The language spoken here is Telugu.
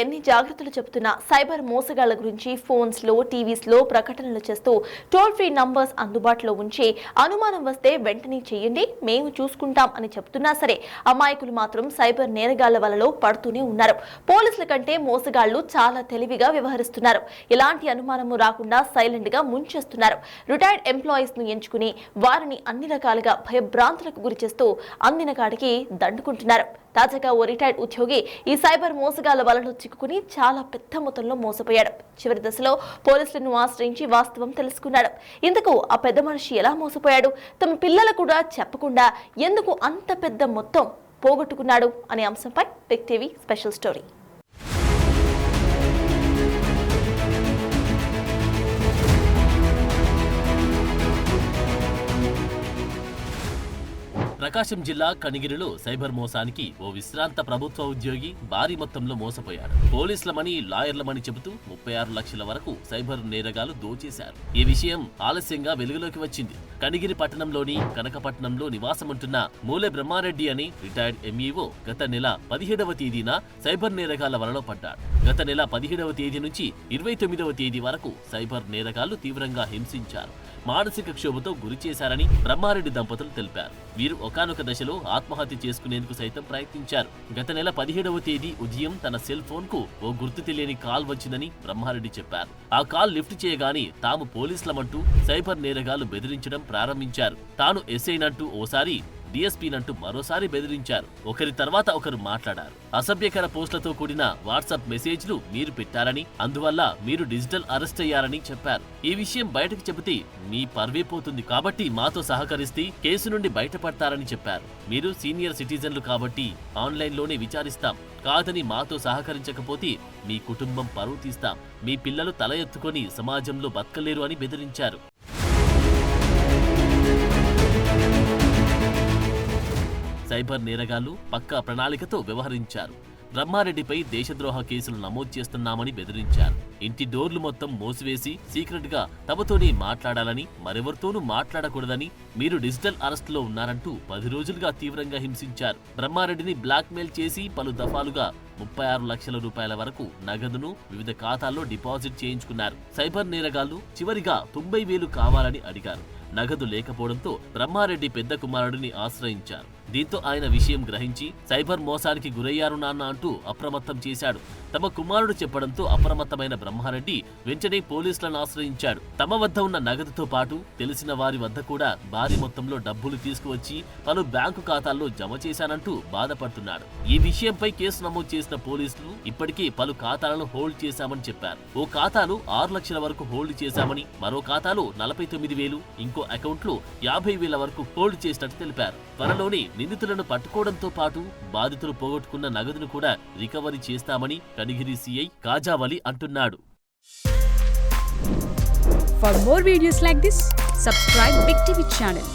ఎన్ని జాగ్రత్తలు చెబుతున్నా సైబర్ మోసగాళ్ల గురించి ఫోన్స్ లో టీవీస్ లో ప్రకటనలు చేస్తూ టోల్ ఫ్రీ నంబర్స్ అందుబాటులో ఉంచి అనుమానం వస్తే వెంటనే చేయండి మేము చూసుకుంటాం అని చెప్తున్నా సరే అమాయకులు మాత్రం సైబర్ నేరగాళ్ల వలలో పడుతూనే ఉన్నారు. పోలీసుల కంటే మోసగాళ్లు చాలా తెలివిగా వ్యవహరిస్తున్నారు. ఎలాంటి అనుమానము రాకుండా సైలెంట్ గా ముంచేస్తున్నారు. రిటైర్డ్ ఎంప్లాయీస్ ను ఎంచుకుని వారిని అన్ని రకాలుగా భయభ్రాంతులకు గురి చేస్తూ అందిన కాడికి దండుకుంటున్నారు. తాజాగా ఓ రిటైర్డ్ ఉద్యోగి ఈ సైబర్ మోసగాళ్ల వలలో చిక్కుకుని చాలా పెద్ద మొత్తంలో మోసపోయాడు. చివరి దశలో పోలీసులను ఆశ్రయించి వాస్తవం తెలుసుకున్నాడు. ఇందుకు ఆ పెద్ద మనిషి ఎలా మోసపోయాడు, తమ పిల్లలు కూడా చెప్పకుండా ఎందుకు అంత పెద్ద మొత్తం పోగొట్టుకున్నాడు అనే అంశంపై బిగ్ టీవీ స్పెషల్ స్టోరీ. ప్రకాశం జిల్లా కనిగిరిలో సైబర్ మోసానికి ఓ విశ్రాంత ప్రభుత్వ ఉద్యోగి భారీ మొత్తంలో మోసపోయాడు. పోలీసులమని లాయర్లమని చెబుతూ 36 లక్షల వరకు సైబర్ నేరగాలు దోచేశారు. ఈ విషయం ఆలస్యంగా వెలుగులోకి వచ్చింది. కనిగిరి పట్టణంలోని కనకపట్నంలో నివాసముంటున్న మూలె బ్రహ్మారెడ్డి అని రిటైర్డ్ ఎంఈఓ గత నెల 17వ తేదీన సైబర్ నేరగాళ్ల వలలో పడ్డాడు. గత నెల 17వ తేదీ నుంచి 29వ తేదీ వరకు సైబర్ నేరగాళ్లు తీవ్రంగా హింసించారు, మానసిక క్షోభతో గురి చేశారని బ్రహ్మారెడ్డి దంపతులు తెలిపారు. వీరు ఒకానొక దశలో ఆత్మహత్య చేసుకునేందుకు సైతం ప్రయత్నించారు. గత నెల 17వ తేదీ ఉదయం తన సెల్ ఫోన్ కు ఓ గుర్తు తెలియని కాల్ వచ్చిందని బ్రహ్మారెడ్డి చెప్పారు. ఆ కాల్ లిఫ్ట్ చేయగానే తాము పోలీసులమంటూ సైబర్ నేరగాళ్లు బెదిరించడం ప్రారంభించారు. తాను ఎస్ఐనంటూ ఓసారి డిఎస్పీనంటూ మరోసారి బెదిరించారు. ఒకరి తర్వాత ఒకరు మాట్లాడారు. అసభ్యకర పోస్టులతో కూడిన వాట్సాప్ మెసేజ్లు మీరు పెట్టారని, అందువల్ల మీరు డిజిటల్ అరెస్ట్ అయ్యారని చెప్పారు. ఈ విషయం బయటకు చెబితే మీ పర్వే పోతుంది కాబట్టి మాతో సహకరిస్తే కేసు నుండి బయటపడతారని చెప్పారు. మీరు సీనియర్ సిటిజన్లు కాబట్టి ఆన్లైన్లోనే విచారిస్తాం, కాదని మాతో సహకరించకపోతే మీ కుటుంబం పరువు తీస్తాం, మీ పిల్లలు తల ఎత్తుకొని సమాజంలో బతకలేరు అని బెదిరించారు. సైబర్ నేరగాళ్లు పక్కా ప్రణాళికతో వ్యవహరించారు. బ్రహ్మారెడ్డిపై దేశద్రోహ కేసులు నమోదు చేస్తున్నామని బెదిరించారు. ఇంటి డోర్లు మొత్తం మూసివేసి సీక్రెట్ గా తమతోనే మాట్లాడాలని, మరెవరితోనూ మాట్లాడకూడదని, మీరు డిజిటల్ అరెస్టులో ఉన్నారంటూ 10 రోజులుగా తీవ్రంగా హింసించారు. బ్రహ్మారెడ్డిని బ్లాక్మెయిల్ చేసి పలు దఫాలుగా 36 లక్షల రూపాయల వరకు నగదును వివిధ ఖాతాల్లో డిపాజిట్ చేయించుకున్నారు. సైబర్ నేరగాళ్లు చివరిగా 90,000 కావాలని అడిగారు. నగదు లేకపోవడంతో బ్రహ్మారెడ్డి పెద్ద కుమారుడిని ఆశ్రయించారు. దీంతో ఆయన విషయం గ్రహించి సైబర్ మోసానికి గురయ్యారు నాన్న అంటూ అప్రమత్తం చేశాడు. తమ కుమారుడు చెప్పడంతో అప్రమత్తమైన బ్రహ్మారెడ్డి వెంటనే పోలీసులను ఆశ్రయించాడు. తమ వద్ద ఉన్న నగదుతో పాటు తెలిసిన వారి వద్ద కూడా భారీ మొత్తంలో డబ్బులు తీసుకువచ్చి పలు బ్యాంకు ఖాతాల్లో జమ చేశానంటూ బాధపడుతున్నాడు. ఈ విషయంపై కేసు నమోదు చేసిన పోలీసులు ఇప్పటికే పలు ఖాతాలను హోల్డ్ చేశామని చెప్పారు. ఓ ఖాతాలో 6 లక్షల వరకు హోల్డ్ చేశామని, మరో ఖాతాలో 49,000, ఇంకో అకౌంట్లో 50,000 వరకు హోల్డ్ చేసినట్టు తెలిపారు. త్వరలోనే నిందితులను పట్టుకోవడంతో పాటు బాధితులు పోగొట్టుకున్న నగదును కూడా రికవరీ చేస్తామని కనిగిరి సిఐ కాజావలి అంటున్నాడు. For more videos like this, subscribe Big TV channel.